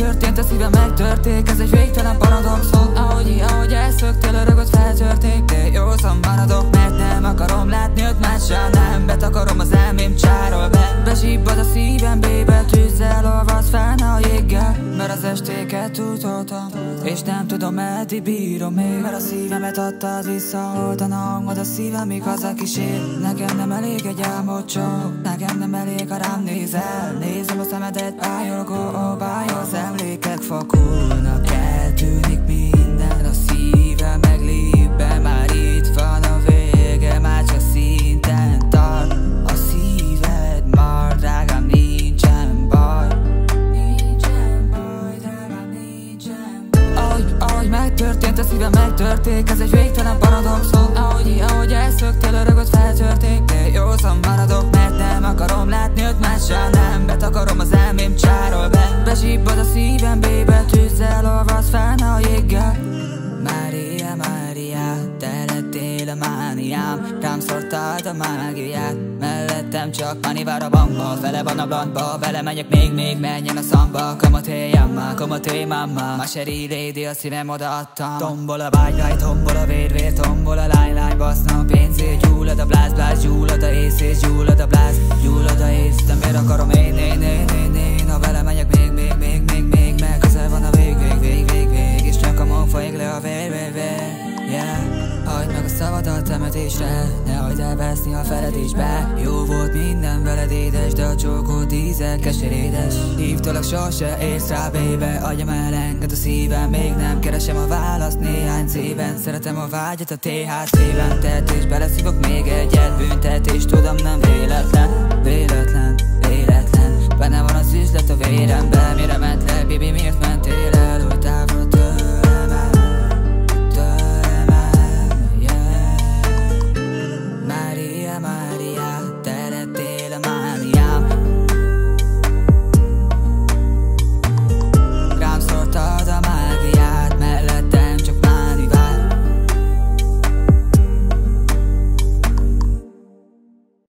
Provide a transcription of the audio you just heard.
megtörtént, a szívem megtörték. Ez egy végtelen paradoxon. Ahogy elszöktél, a rögöt feltörték. De józan maradok, mert nem akarom látni őt mással. Nem betakarom az elmém, csárol be. Besíbbad a szívem, bébe tűzzel olvadsz fel, ne a jéggel. Mert az estéket túltoltam, és nem tudom, meddig bírom még. Mert a szívemet adtad vissza, oldan a hangod a szívem, míg hazakísér. Nekem nem elég egy álmod csak, nekem nem elég, ha rám nézel. Nézem a szemedet, bájolgó, bájol, az emlékek fakulnak. Eltűnik minden, a szívem meglép be. Már itt van a vége, már csak szinten tart. A szíved mar, drágám, nincsen baj. Nincsen baj, drágám, nincsen baj. Ahogy megtörtént, a szívem megtörték. Ez egy végtelen paradoxon. Ahogy elszöktél, a rögöt feltörték. De józan maradok, mert nem akarom látni őt mással. Nem betakarom az elmém, csárol be. Besíbbad a szívem, bébe tűzzel olvadsz fel, ne a jéggel. Mária, Mária, te lettél a mániám. Rám szortad a mágiát. Mellettem csak Mani vár a bankba. Fele van a blandba, vele megyek még menjen a szamba. Come te mamma, ma seri lady, a szívem odaadtam. Tombol a vágy, tombol a vér, tombol a lány, baszna a pénzért. Gyúlod a bláz, gyúlod a ész, és gyúlod a bláz, gyúlod a ész. De miért akarom én, ha vele megyek még, meg közel van a vég, és nyakamon folyik le a vér, yeah. Hagyd meg a szavadat temetésre, ne hagyd elveszni a feledésbe. Jó volt minden veled édes, de a csókod íze keserédes. Hívtalak, sose érsz rá, baby, adjam el enged a szívem. Még nem keresem a választ néhány széven. Szeretem a vágyat a THC-ben, tehetésbe leszívok